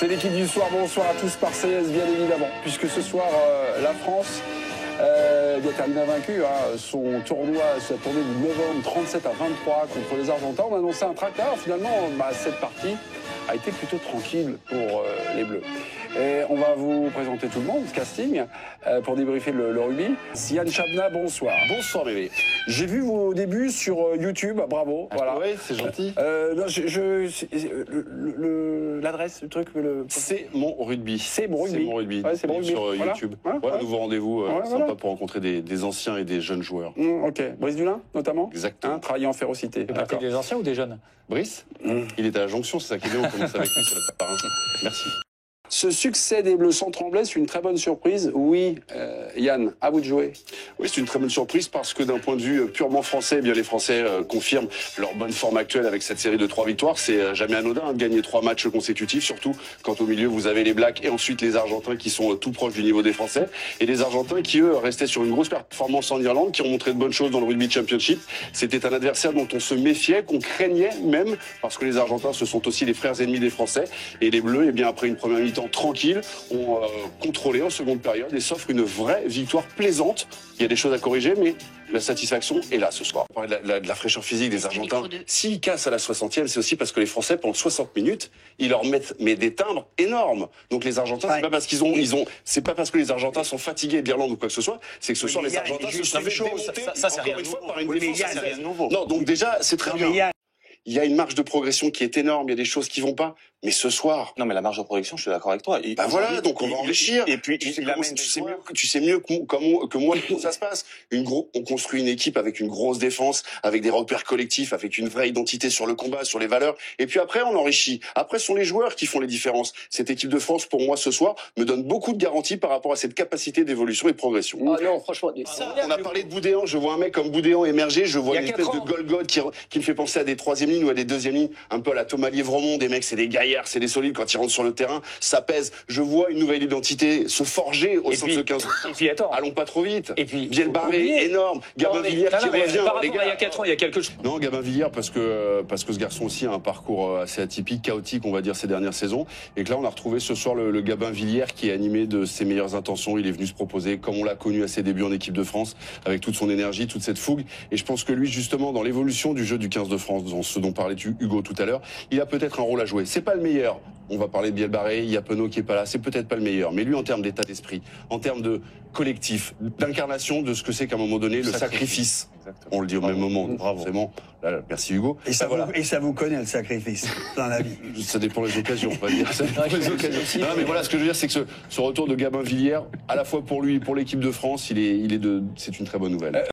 C'est l'équipe du soir, bonsoir à tous, Marseillaise bien évidemment, puisque ce soir, la France est terminée invaincue. Son tournoi, sa tournée du novembre, 37 à 23 contre les Argentins. On a annoncé un tracteur, finalement, cette partie a été plutôt tranquille pour les Bleus. Et on va vous présenter tout le monde, ce casting, pour débriefer le rugby. Yann Chabna, bonsoir. Bonsoir bébé. J'ai vu vos débuts sur YouTube, bravo. Voilà. Ouais, c'est gentil. Non, l'adresse, le truc, C'est mon rugby. C'est mon rugby. C'est mon rugby. Ouais, c'est mon rugby. Sur Voilà. YouTube. Ouais, Voilà, ouais. nouveau rendez-vous sympa voilà. pour rencontrer des anciens et des jeunes joueurs. Ok. Brice Dulin, notamment. Exactement. Travailler en férocité. D'accord. Des anciens ou des jeunes? Brice, il est à la jonction, c'est ça qui est bien, on commence avec lui, c'est notre parrain. Merci. Ce succès des Bleus sans trembler, c'est une très bonne surprise. Oui, Yann, à vous de jouer. Oui, c'est une très bonne surprise parce que d'un point de vue purement français, eh bien les Français confirment leur bonne forme actuelle avec cette série de 3 victoires. C'est jamais anodin de gagner 3 matchs consécutifs, surtout quand au milieu vous avez les Blacks et ensuite les Argentins qui sont tout proches du niveau des Français. Et les Argentins qui, eux, restaient sur une grosse performance en Irlande, qui ont montré de bonnes choses dans le Rugby Championship. C'était un adversaire dont on se méfiait, qu'on craignait même, parce que les Argentins, ce sont aussi les frères ennemis des Français. Et les Bleus, eh bien après une première mi-temps tranquille, ont contrôlé en seconde période et s'offrent une vraie victoire plaisante. Il y a des choses à corriger, mais la satisfaction est là ce soir. On parlait de la fraîcheur physique des Argentins. S'ils cassent à la 60e, c'est aussi parce que les Français, pendant 60 minutes, ils leur mettent des timbres énormes. Donc les Argentins, c'est pas parce c'est pas parce que les Argentins sont fatigués de l'Irlande ou quoi que ce soit, c'est que ce soir les Argentins se sont fait démonter ça, c'est encore rien une fois de par une nouveau. défense. C'est rien de nouveau. Non, donc déjà, c'est très bien. Il y a une marge de progression qui est énorme, il y a des choses qui vont pas. Mais ce soir. Non, mais la marge de progression, je suis d'accord avec toi. Bah voilà, donc on va enrichir. Et puis, tu sais mieux que moi comment ça se passe. On construit une équipe avec une grosse défense, avec des repères collectifs, avec une vraie identité sur le combat, sur les valeurs. Et puis après, on enrichit. Après, ce sont les joueurs qui font les différences. Cette équipe de France, pour moi, ce soir, me donne beaucoup de garanties par rapport à cette capacité d'évolution et de progression. Ah non, franchement. On a parlé de Boudéan. Je vois un mec comme Boudéan émerger. Je vois une espèce de Golgoth qui me fait penser à des 3e lignes ou à des 2e lignes. Un peu à la Thomas Lièvremont. Des mecs, c'est des gaillards, c'est des solides. Quand ils rentrent sur le terrain, ça pèse. Je vois une nouvelle identité se forger au sein de ce 15. Et puis attends. Allons pas trop vite. Et puis Biel Barré, énorme. Gabin Villiers qui revient. Par rapport à il y a 4 ans, il y a quelque chose. Non, Gabin Villiers parce que ce garçon aussi a un parcours assez atypique, chaotique, on va dire, ces dernières saisons. Et que là, on a retrouvé ce soir le Gabin Villiers qui est animé de ses meilleures intentions. Il est venu se proposer, comme on l'a connu à ses débuts en équipe de France, avec toute son énergie, toute cette fougue. Et je pense que lui, justement, dans l'évolution du jeu du 15 de France, dans ce dont parlait Hugo tout à l'heure, il a peut-être un rôle à jouer. C'est pas le meilleur. On va parler de Biel Barré, il y a Penaud qui est pas là, c'est peut-être pas le meilleur, mais lui en termes d'état d'esprit, en termes de collectif, d'incarnation de ce que c'est qu'à un moment donné le sacrifice. On le dit au même moment, forcément. Là, merci Hugo. Et ça vous connaît le sacrifice dans la vie. Ça dépend des occasions, on va dire. Ça dépend des occasions. Non, mais voilà, ce que je veux dire, c'est que ce retour de Gabin Villiers, à la fois pour lui et pour l'équipe de France, c'est une très bonne nouvelle.